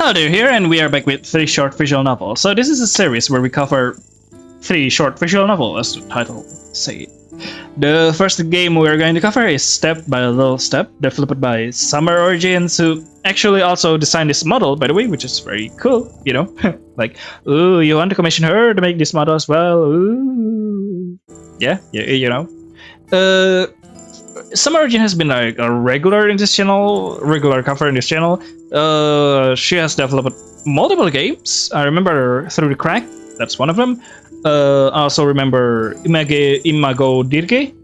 Hello there, here, and we are back with 3 short visual novels. So this is a series where we cover 3 short visual novels, as the title says. The first game we're going to cover is Step by Little Step, developed by Summerorigins, who actually also designed this model, by the way, which is very cool, you know? Like, ooh, you want to commission her to make this model as well? Ooh. Yeah, you know. Summerorigins has been like a regular in this channel, regular cover in this channel. She has developed multiple games. I remember Through the Crack, that's one of them. I also remember Imago Dirge.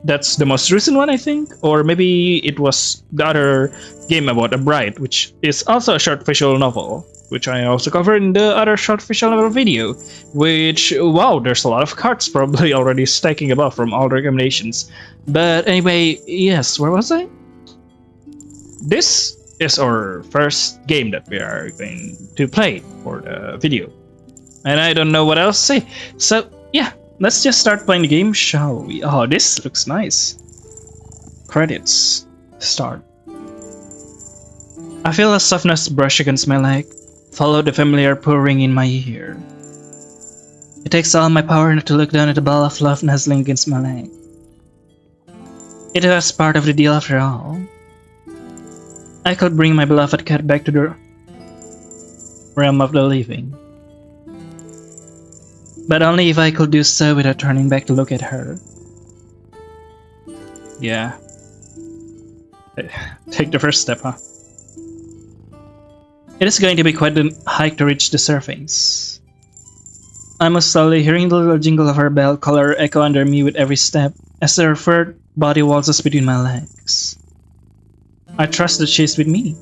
That's the most recent one, I think. Or maybe it was the other game about a bride, which is also a short visual novel, which I also covered in the other short visual novel video. Which, wow, there's a lot of cards probably already stacking above from all the recommendations. But anyway, yes, where was I? This is our first game that we are going to play for the video. And I don't know what else to say. So, yeah, let's just start playing the game, shall we? Oh, this looks nice. Credits. Start. I feel a softness brush against my leg. Follow the familiar purring in my ear. It takes all my power not to look down at the ball of love nuzzling against my leg. It was part of the deal after all. I could bring my beloved cat back to the realm of the living. But only if I could do so without turning back to look at her. Yeah. Take the first step, huh? It is going to be quite the hike to reach the surface. I must slowly hearing the little jingle of her bell collar echo under me with every step as her furred body waltzes between my legs. I trust that she is with me.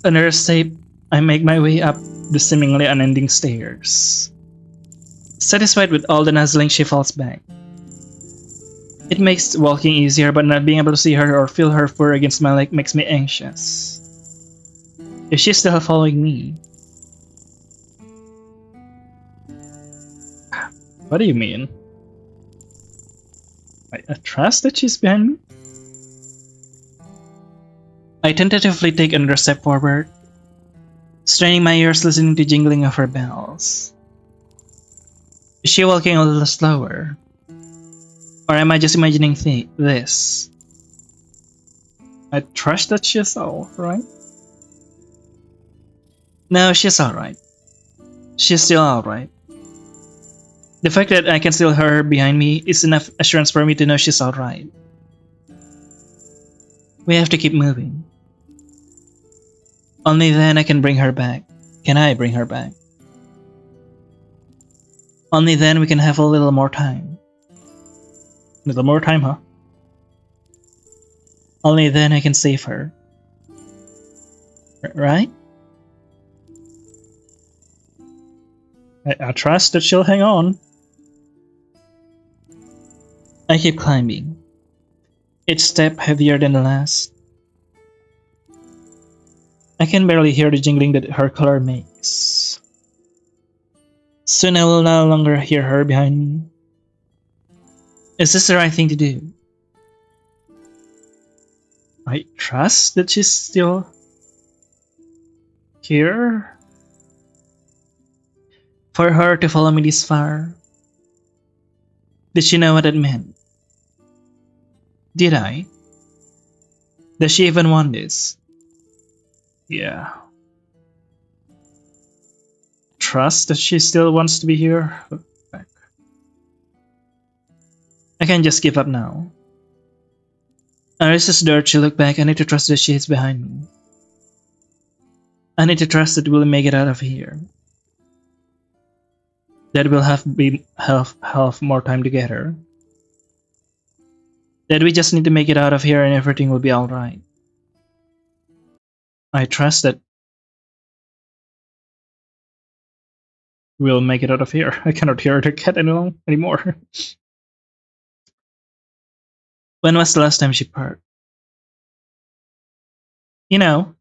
Under a step, I make my way up the seemingly unending stairs. Satisfied with all the nuzzling, she falls back. It makes walking easier, but not being able to see her or feel her fur against my leg makes me anxious. Is she still following me? What do you mean? I trust that she's behind me? I tentatively take another step forward, straining my ears listening to jingling of her bells. Is she walking a little slower? Or am I just imagining this? I trust that she's alright. No, she's alright. She's still alright. The fact that I can still hear her behind me is enough assurance for me to know she's alright. We have to keep moving. Only then I can bring her back. Can I bring her back? Only then we can have a little more time. Little more time, huh? Only then I can save her. Right? I trust that she'll hang on. I keep climbing, each step heavier than the last. I can barely hear the jingling that her collar makes. Soon I will no longer hear her behind me. Is this the right thing to do? I trust that she's still here. For her to follow me this far. Did she know what it meant? Did I? Does she even want this? Yeah. Trust that she still wants to be here. Back. I can't just give up now. I resist the urge to look back. I need to trust that she is behind me. I need to trust that we'll make it out of here. That we'll have more time together. That we just need to make it out of here and everything will be alright. I trust that we'll make it out of here. I cannot hear the cat anymore. When was the last time she purred? You know,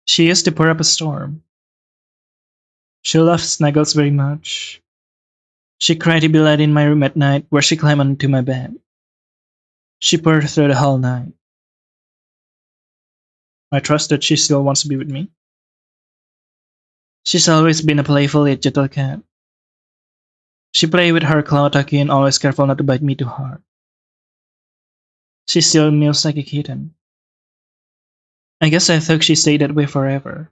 she used to purr up a storm. She loved snuggles very much. She cried to be led in my room at night, where she climbed onto my bed. She purred through the whole night. I trust that she still wants to be with me. She's always been a playful yet gentle cat. She played with her claw tucky and always careful not to bite me too hard. She still mews like a kitten. I guess I thought she stayed that way forever.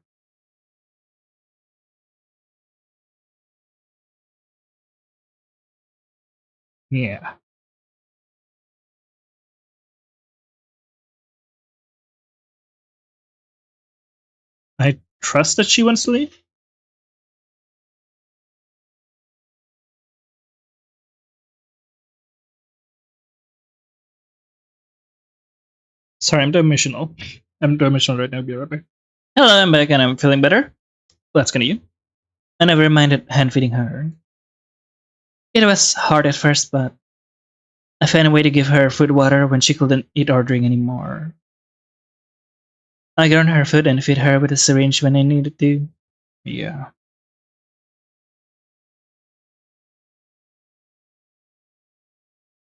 Yeah. I trust that she wants to leave? Sorry, I'm dimensional. I'm dimensional right now, be right back. Hello, I'm back and I'm feeling better. Let's continue. I never minded hand feeding her. It was hard at first, but I found a way to give her food water when she couldn't eat or drink anymore. I got on her food and feed her with a syringe when I needed to. Yeah.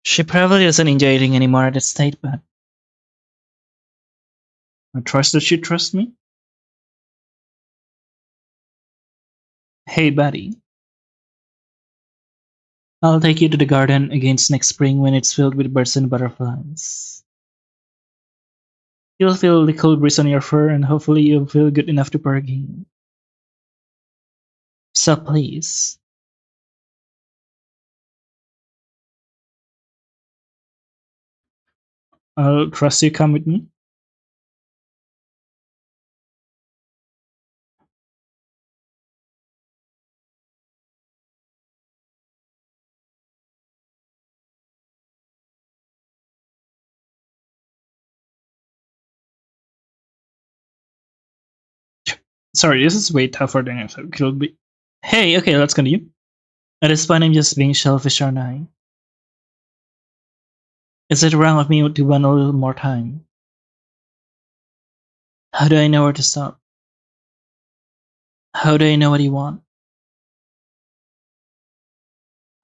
She probably doesn't enjoy eating anymore at that state, but I trust that she trusts me. Hey, buddy. I'll take you to the garden against next spring when it's filled with birds and butterflies. You'll feel the cold breeze on your fur and hopefully you'll feel good enough to purr again. So please. I'll trust you come with me. Sorry, this is way tougher than I thought it would be. Hey, okay, let's continue. At this point, I'm just being shellfish, aren't I? Is it wrong of me to want a little more time? How do I know where to stop? How do I know what you want?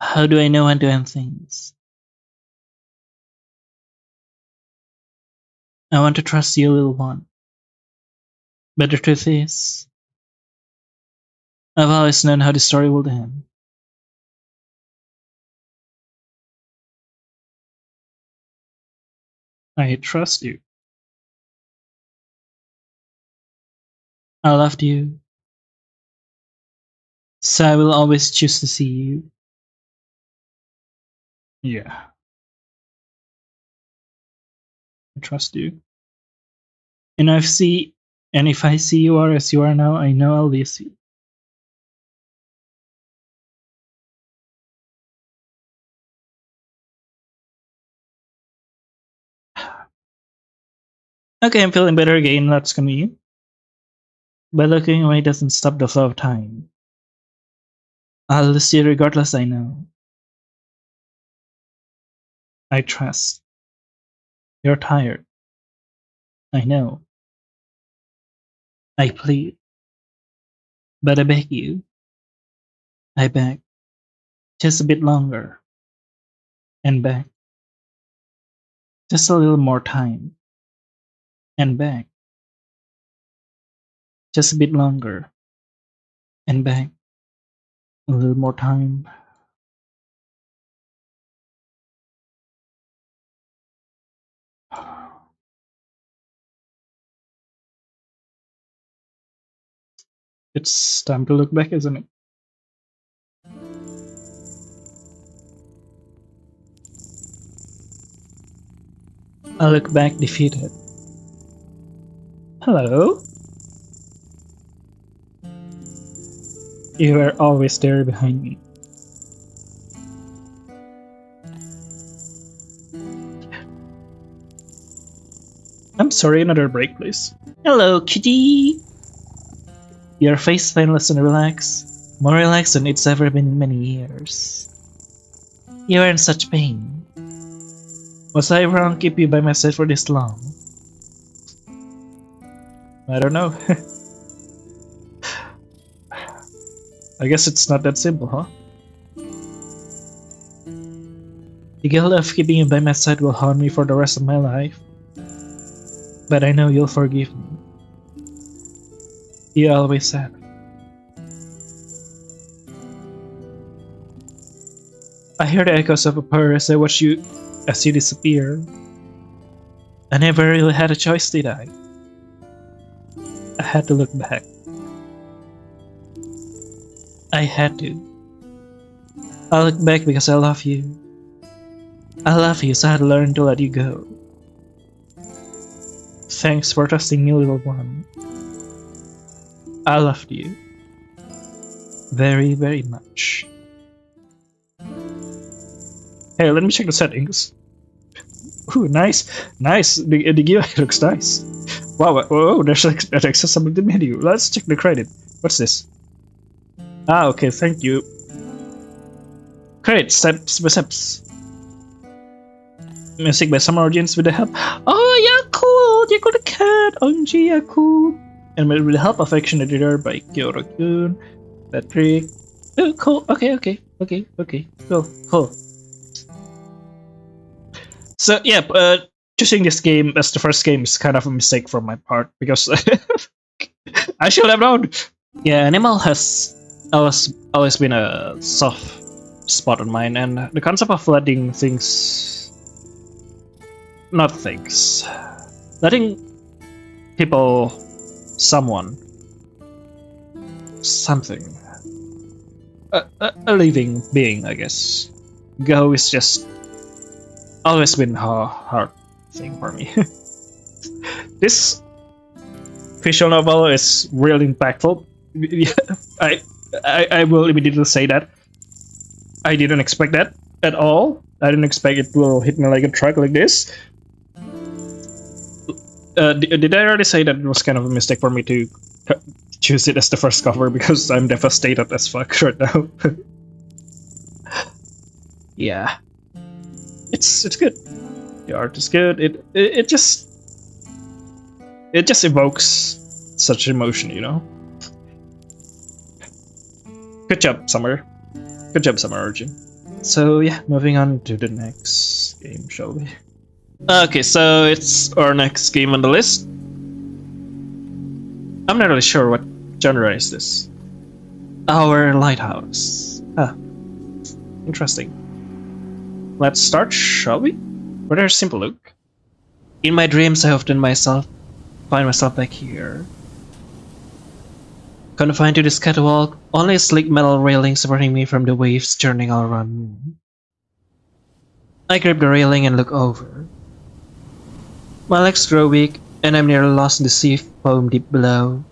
How do I know when to end things? I want to trust you, little one. But the truth is, I've always known how the story would end. I trust you. I loved you, so I will always choose to see you. Yeah, I trust you. And if I see you are as you are now, I know I'll miss you. Okay, I'm feeling better again. Let's continue. But looking away doesn't stop the flow of time. I'll lose you regardless, I know. I trust. You're tired. I know. I plead. But I beg you. I beg. Just a bit longer. And beg. Just a little more time. And beg. Just a bit longer. And beg. A little more time. It's time to look back, isn't it? I look back defeated. Hello? You were always there behind me. I'm sorry, another break, please. Hello, kitty! Your face painless and relaxed. More relaxed than it's ever been in many years. You are in such pain. Was I wrong to keep you by my side for this long? I don't know. I guess it's not that simple, huh? The guilt of keeping you by my side will haunt me for the rest of my life. But I know you'll forgive me. You always have. I hear the echoes of a purr as I watch you as you disappear. I never really had a choice, did I? I had to look back. I had to. I look back because I love you. I love you, so I had to learn to let you go. Thanks for trusting me, little one. I loved you. Very, very much. Hey, let me check the settings. Ooh, nice. Nice. The GUI looks nice. Wow, whoa, there's an accessibility menu. Let's check the credit. What's this? Ah, okay, thank you. Credit, steps. Music by Summerorigins with the help. Oh, yeah, cool! You got a cat! OMG, yeah, cool! And with the help of Action Editor by Kyoto-kun, Patrick. Oh, cool. Okay. Cool. So, yeah, choosing this game as the first game is kind of a mistake from my part because I should have known. Yeah, Animal has always been a soft spot on mine, and the concept of letting letting people, someone, something, a living being, I guess, go is just always been a hard thing for me. This visual novel is really impactful. I will immediately say that I didn't expect that at all. I didn't expect it will hit me like a truck like this. Did I already say that it was kind of a mistake for me to choose it as the first cover because I'm devastated as fuck right now? Yeah, it's good. The art is good. It just evokes such emotion, you know. Good job, Summerorigin. So yeah, moving on to the next game, shall we? Okay, so it's our next game on the list. I'm not really sure what genre is this. Our Lighthouse. Ah, interesting. Let's start, shall we? Rather simple look. In my dreams, I often find myself back here. Confined to this catwalk, only a sleek metal railing separating me from the waves churning all around me. I grab the railing and look over. My legs grow weak, and I'm nearly lost in the sea foam deep below,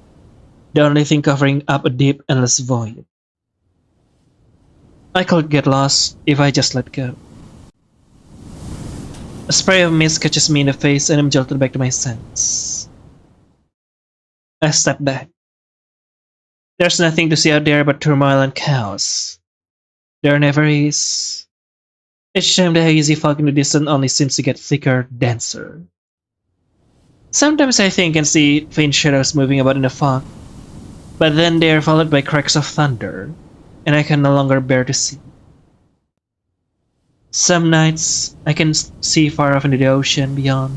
the only thing covering up a deep, endless void. I could get lost if I just let go. A spray of mist catches me in the face, and I'm jolted back to my sense. I step back. There's nothing to see out there but turmoil and chaos. There never is. Each time the hazy fog in the distance only seems to get thicker, denser. Sometimes I think I can see faint shadows moving about in the fog, but then they are followed by cracks of thunder, and I can no longer bear to see. Some nights I can see far off into the ocean beyond,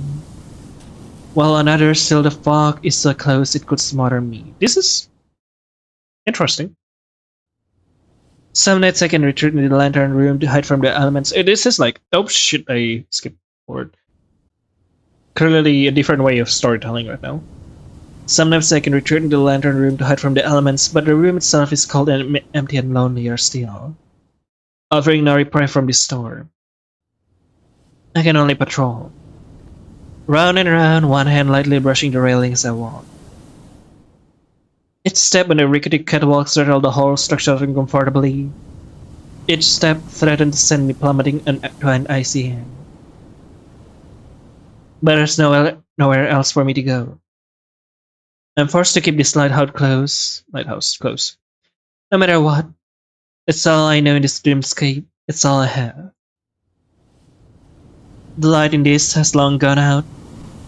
while on others still the fog is so close it could smother me. This is interesting. Some nights I can retreat into the lantern room to hide from the elements. This is like, oh shit, I skipped forward. Clearly a different way of storytelling right now. Sometimes I can retreat into the lantern room to hide from the elements, but the room itself is cold and empty and lonelier still, offering no reprieve from the storm. I can only patrol. Round and round, one hand lightly brushing the railing as I walk. Each step on the rickety catwalk startled the whole structure uncomfortably. Each step threatened to send me plummeting to an icy hand. But there's nowhere else for me to go. I'm forced to keep this lighthouse close. No matter what, it's all I know in this dreamscape. It's all I have. The light in this has long gone out.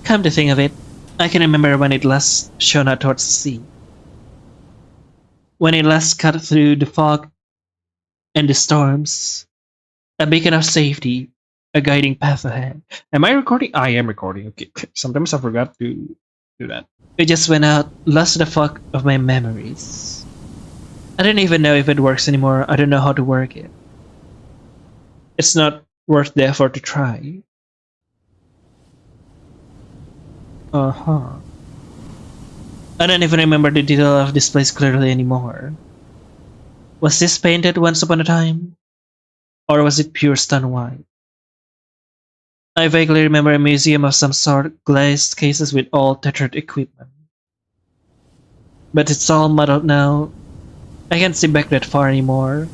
Come to think of it, I can remember when it last shone out towards the sea. When it last cut through the fog and the storms. A beacon of safety, a guiding path ahead. Am I recording? I am recording. Okay. Sometimes I forgot to do that. It just went out, lost the fuck of my memories. I don't even know if it works anymore. I don't know how to work it. It's not worth the effort to try. Uh-huh. I don't even remember the detail of this place clearly anymore. Was this painted once upon a time? Or was it pure stone white? I vaguely remember a museum of some sort, glazed cases with old tethered equipment. But it's all muddled now. I can't see back that far anymore.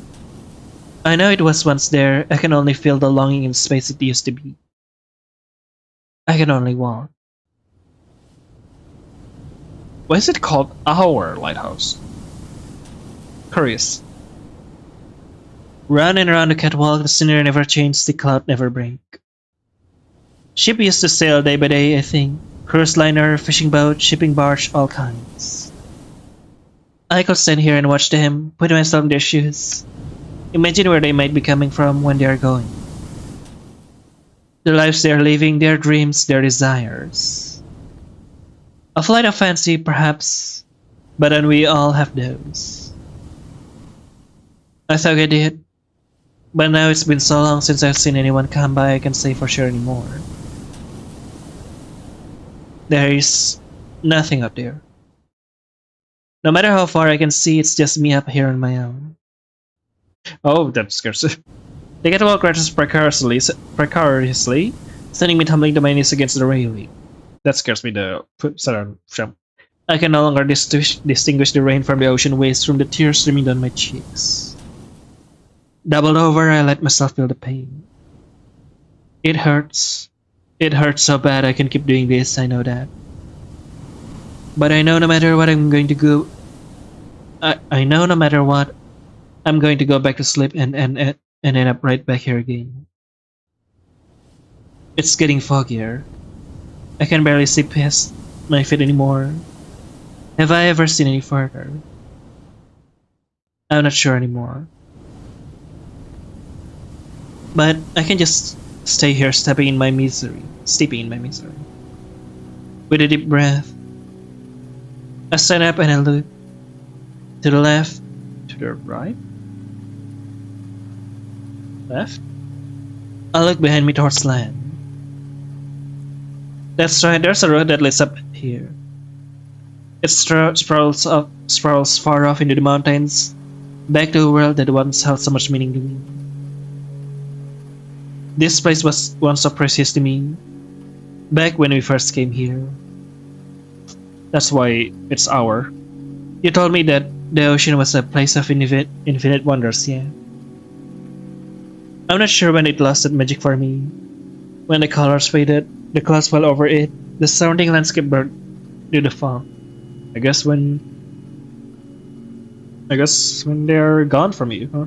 I know it was once there, I can only feel the longing in space it used to be. I can only walk. Why is it called Our Lighthouse? Curious. Round and round the catwalk, the scenery never changed, the cloud never break. Ship used to sail day by day, I think. Cruise liner, fishing boat, shipping barge, all kinds. I could stand here and watch them, put myself in their shoes. Imagine where they might be coming from when they are going. The lives they are living, their dreams, their desires. A flight of fancy, perhaps, but then we all have those. I thought I did, but now it's been so long since I've seen anyone come by I can't say for sure anymore. There is nothing up there. No matter how far I can see, it's just me up here on my own. Oh, that scares me. The catwalk crashes precariously, sending me tumbling to my knees against the railing. That scares me, the sudden jump. I can no longer distinguish the rain from the ocean waves from the tears streaming down my cheeks. Doubled over, I let myself feel the pain. It hurts. It hurts so bad I can keep doing this, I know that. But I know no matter what I'm going to go... I know no matter what, I'm going to go back to sleep and end up right back here again. It's getting foggier. I can barely see past my feet anymore. Have I ever seen any further? I'm not sure anymore. But I can just stay here steeping in my misery. With a deep breath, I stand up and I look to the left, to the right, left. I look behind me towards land. That's right, there's a road that leads up here. It sprawls far off into the mountains, back to a world that once held so much meaning to me. This place was once so precious to me, back when we first came here. That's why it's our. You told me that the ocean was a place of infinite wonders, yeah. I'm not sure when it lost that magic for me. When the colors faded, the clouds fell over it, the surrounding landscape burned to the fog. I guess when they're gone from you, huh?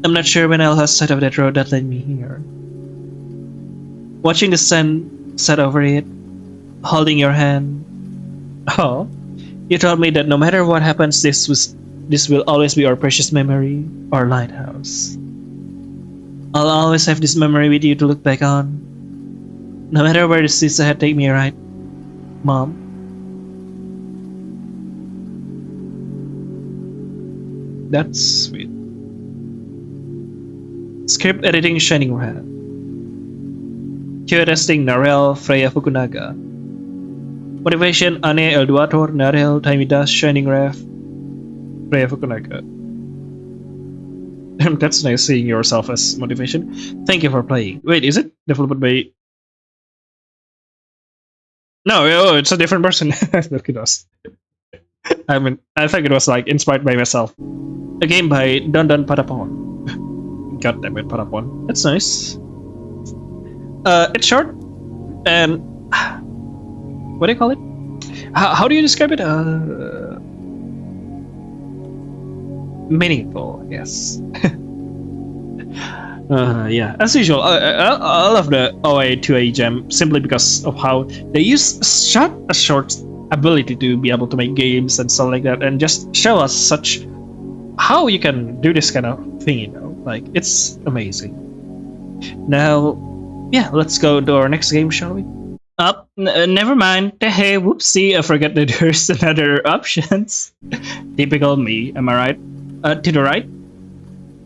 I'm not sure when I'll lose sight of that road that led me here. Watching the sun set over it, holding your hand. Oh, you told me that no matter what happens, this will always be our precious memory, our lighthouse. I'll always have this memory with you to look back on. No matter where the seas ahead take me, right, Mom? That's sweet. Script editing Shining Red. QA testing Narelle Freya Fukunaga. Motivation Ane Elduator Narelle Taimidas Shining Red Freya Fukunaga. That's nice seeing yourself as motivation. Thank you for playing. Wait, is it developed by... No, oh, it's a different person. Look at us. I mean, I think it was like inspired by myself. A game by Dondonpatapon. God damn it, Patapon. That's nice. It's short and what do you call it? How do you describe it? Meaningful, yes. Yeah, as usual, I love the OA2A gem simply because of how they use such a short ability to be able to make games and stuff like that, and just show us such how you can do this kind of thing, you know. Like, it's amazing. Now, yeah, let's go to our next game, shall we? Never mind. Hey, whoopsie, I forgot that there's another options. Typical me, am I right? To the right?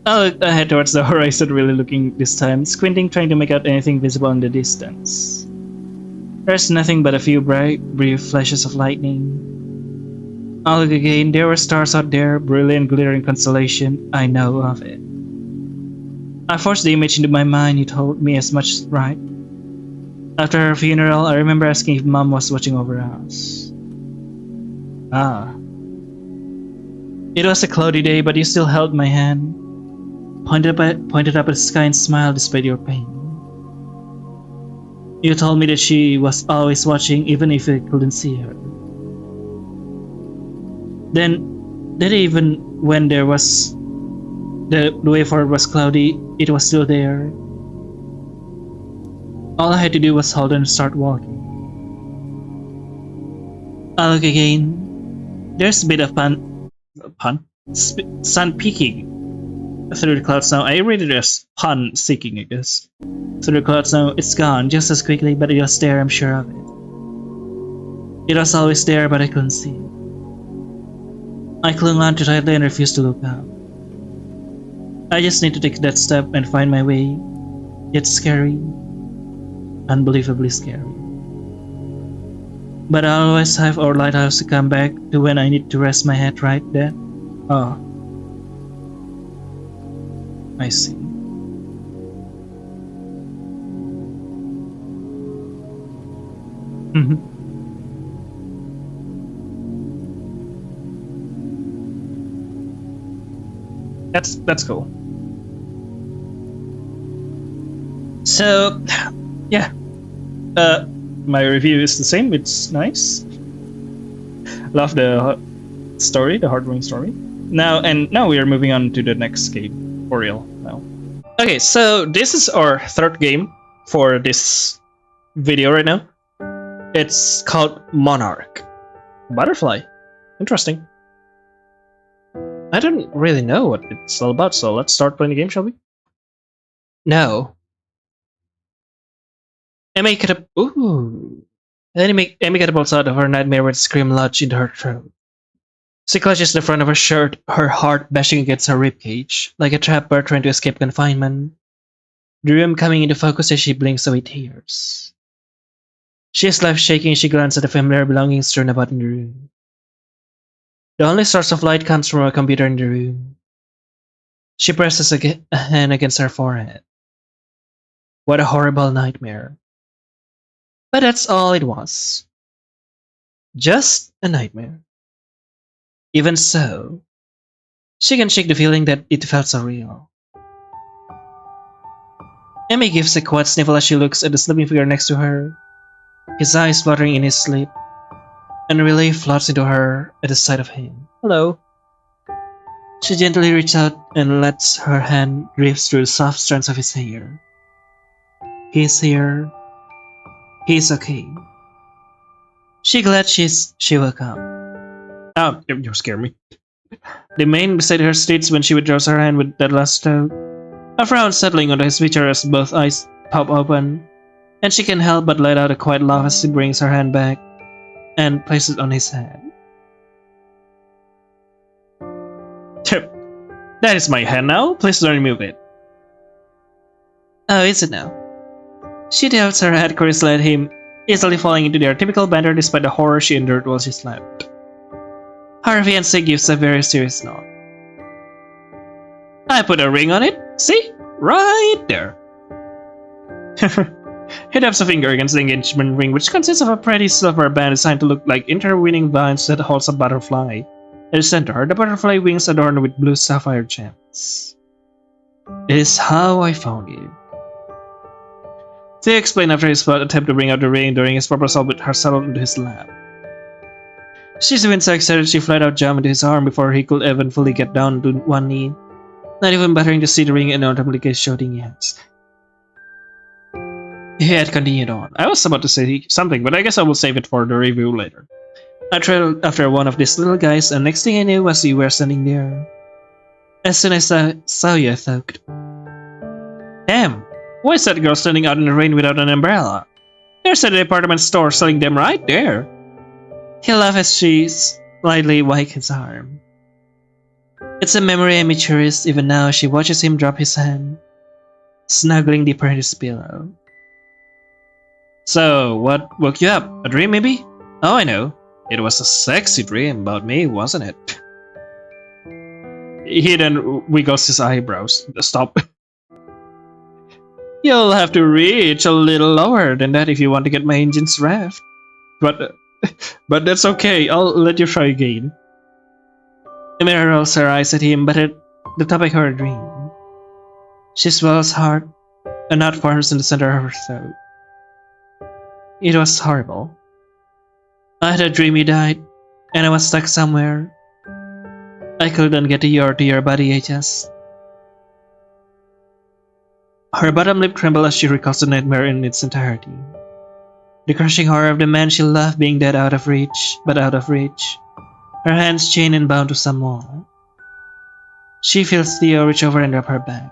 I'll head towards the horizon, really looking this time, squinting, trying to make out anything visible in the distance. There's nothing but a few brief flashes of lightning. I'll look again. There were stars out there, brilliant, glittering constellation. I know of it. I forced the image into my mind. You told me as much, right? After her funeral, I remember asking if Mom was watching over us. Ah. It was a cloudy day, but you still held my hand. Pointed up at the sky and smiled despite your pain. You told me that she was always watching, even if I couldn't see her. Then, that even when there was the way forward was cloudy, it was still there. All I had to do was hold on and start walking. I look again. There's a bit of sun peeking through the clouds now. I read it as pun seeking, I guess. Through the clouds now, it's gone just as quickly, but it was there, I'm sure of it. It was always there, but I couldn't see it. I clung on too tightly and refused to look up. I just need to take that step and find my way. It's scary. Unbelievably scary. But I always have Our Lighthouse to come back to when I need to rest my head, right then? Oh. I see. That's cool. So, yeah. My review is the same. It's nice. Love the story, the heartwarming story. Now we are moving on to the next game for real now. Okay, so this is our third game for this video right now. It's called Monarch. Butterfly. Interesting. I don't really know what it's all about, so let's start playing the game, shall we? No. Emmy catapults out of her nightmare with a scream lodged into her throat. She clutches the front of her shirt, her heart bashing against her ribcage, like a trapped bird trying to escape confinement. The room coming into focus as she blinks away tears. She is left shaking as she glances at the familiar belongings strewn about in the room. The only source of light comes from a computer in the room. She presses a hand against her forehead. What a horrible nightmare. But that's all it was. Just a nightmare. Even so, she can shake the feeling that it felt so real. Emmy gives a quiet sniffle as she looks at the sleeping figure next to her, his eyes fluttering in his sleep, and relief floods into her at the sight of him. Hello. She gently reaches out and lets her hand drift through the soft strands of his hair. He's here. He's okay. She's glad she woke up. Oh, you scared me. The man beside her states when she withdraws her hand with that last stroke. A frown settling onto his feature as both eyes pop open, and she can't help but let out a quiet laugh as she brings her hand back and places it on his head. That is my hand now. Please don't remove it. Oh, is it now? She tilts her head curiously at him, easily falling into their typical banter despite the horror she endured while she slept. Her fiancé gives a very serious nod. I put a ring on it. See? Right there. He taps a finger against the engagement ring, which consists of a pretty silver band designed to look like intertwining vines that holds a butterfly. At the center, the butterfly wings adorned with blue sapphire gems. It is how I found you. They explained after his attempt to bring out the ring during his proposal with her settled into his lap. She's been so excited she flat out jumped into his arm before he could even fully get down to one knee, not even bothering to see the ring and ultimately shouting yes. He had continued on. I was about to say something, but I guess I will save it for the review later. I trailed after one of these little guys, and next thing I knew was you were standing there. As soon as I saw you, I thought, damn, why is that girl standing out in the rain without an umbrella? There's a department store selling them right there. He laughed as she slightly wiped his arm. It's a memory Amy cherishes even now as she watches him drop his hand, snuggling deeper in his pillow. So, what woke you up? A dream, maybe? Oh, I know. It was a sexy dream about me, wasn't it? He then wiggles his eyebrows. Stop. You'll have to reach a little lower than that if you want to get my engines revved. But that's okay. I'll let you try again. Amira rolls her eyes at him, but at the topic of her dream. She swallows hard. A knot forms in the center of her throat. It was horrible. I had a dream you died, and I was stuck somewhere. I couldn't get to your body ages. Her bottom lip trembled as she recalls the nightmare in its entirety. The crushing horror of the man she loved being dead out of reach, but out of reach. Her hands chained and bound to some wall. She feels Theo reach over and wrap her back.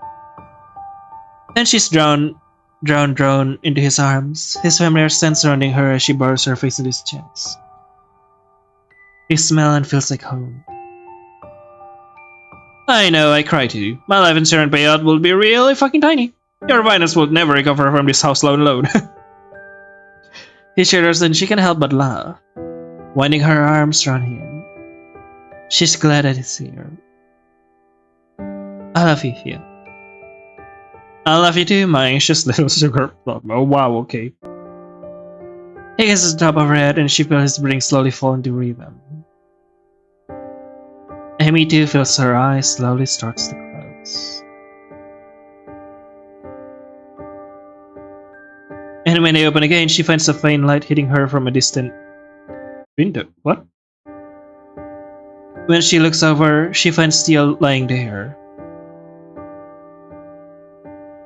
Then she's drawn into his arms, his familiar scent surrounding her as she burrows her face into his chest. His smell and feels like home. I know, I cry too. My life insurance payout will be really fucking tiny. Your finance will never recover from this house loan alone. He shudders and she can't help but laugh, winding her arms around him. She's glad that he's here. I love you, Theo. I love you too, my anxious little sugar plum. Oh wow, okay. He kisses the top of her head and she feels his breathing slowly fall into rhythm. Amy too feels her eyes slowly starts to close. And when they open again, she finds a faint light hitting her from a distant window. What? When she looks over, she finds Theo lying there.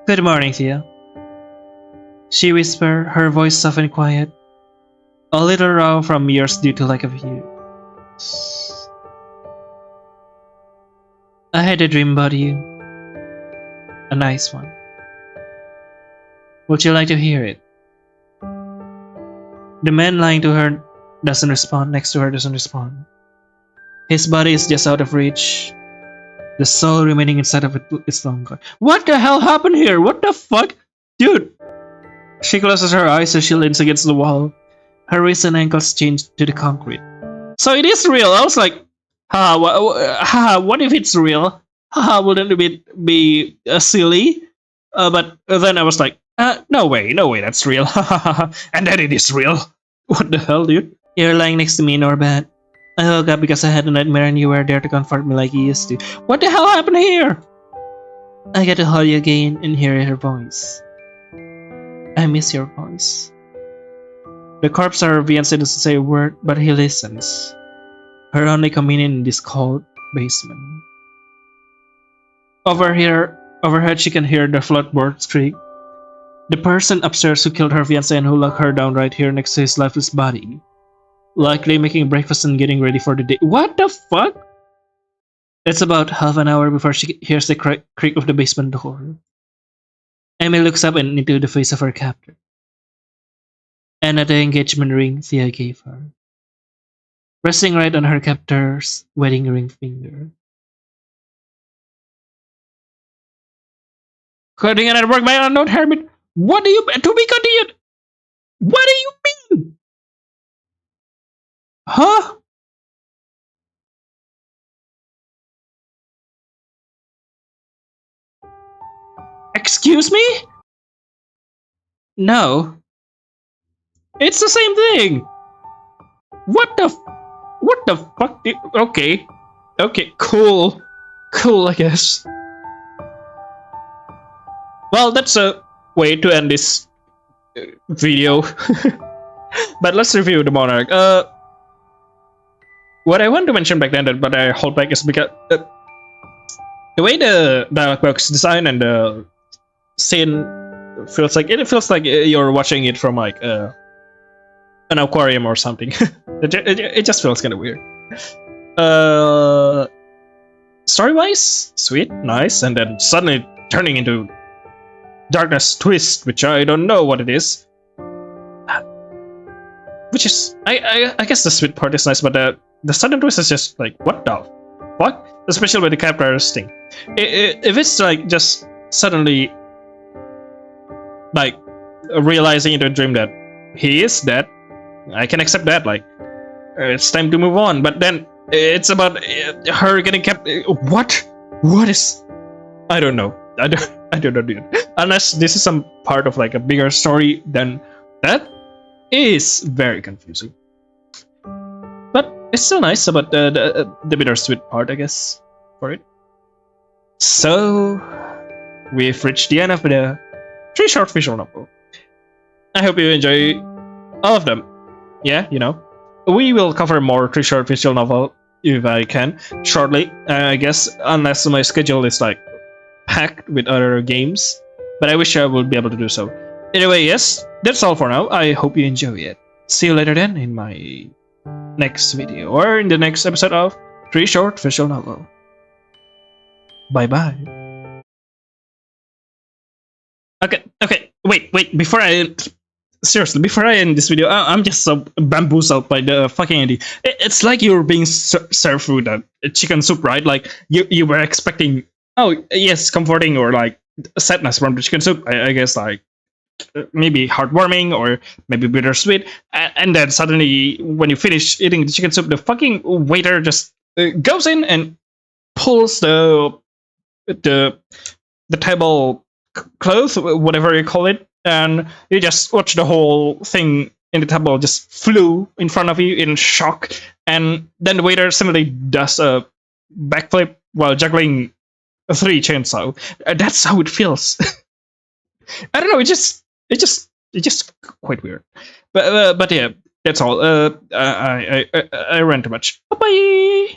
Good morning, Theo. She whispers, her voice soft and quiet. A little raw from years due to lack of use. I had a dream about you. A nice one. Would you like to hear it? The man lying to her doesn't respond, next to her doesn't respond. His body is just out of reach. The soul remaining inside of it is long gone. What the hell happened here? What the fuck? Dude! She closes her eyes as she leans against the wall. Her wrists and ankles change to the concrete. So it is real. I was like, what if it's real? Wouldn't it be silly? But then I was like, no way, that's real. And then it is real. What the hell, dude? You're lying next to me in our bed. I woke up because I had a nightmare and you were there to comfort me like you used to. What the hell happened here? I get to hold you again and hear her voice. I miss your voice. The corpse of Viancy doesn't say a word, but he listens. Her only companion in this cold basement. Overhead she can hear the floorboard creak. The person upstairs who killed her fiancé and who locked her down right here next to his lifeless body. Likely making breakfast and getting ready for the day. What the fuck? It's about half an hour before she hears the creak of the basement door. Amy looks up and into the face of her captor. And at the engagement ring Thea gave her. Resting right on her captor's wedding ring finger. Cutting at work by an unknown hermit. What do you to be continued? What do you mean? Huh? Excuse me? No. It's the same thing. What the fuck? Okay, cool, I guess. Well, that's a way to end this video. But let's review the Monarch. What I want to mention back then, but I hold back, is because the way the dialogue box design and the scene feels like you're watching it from like an aquarium or something. It just feels kind of weird. Story-wise, sweet, nice, and then suddenly turning into darkness twist, which I don't know what it is. which is I guess the sweet part is nice, but the sudden twist is just like, what the fuck? Especially with the characters thing. If it's like just suddenly like realizing in the dream that he is dead, I can accept that. Like, it's time to move on. But then it's about her getting kept. What is? I don't know. I don't know, dude. Unless this is some part of like a bigger story, then that is very confusing. But it's still nice about the bittersweet part, I guess, for it. So we've reached the end of the 3 short visual novel. I hope you enjoy all of them. Yeah, you know, we will cover more 3 short visual novel if I can shortly. I guess, unless my schedule is like packed with other games, but I wish I would be able to do so. Anyway, yes, that's all for now. I hope you enjoy it. See you later then in my next video or in the next episode of 3 short visual novel. Bye bye. Okay, wait, before I end, seriously, before I end this video, I'm just so bamboozled by the fucking idea. It's like you're being served with a chicken soup, right? Like, you were expecting, oh, yes, comforting or like sadness from the chicken soup, I guess, like, maybe heartwarming or maybe bittersweet, and then suddenly when you finish eating the chicken soup, the fucking waiter just goes in and pulls the table cloth, whatever you call it, and you just watch the whole thing in the table just flew in front of you in shock, and then the waiter suddenly does a backflip while juggling 3 chainsaw. That's how it feels. I don't know. It's just quite weird. But yeah, that's all. I ran too much. Bye bye.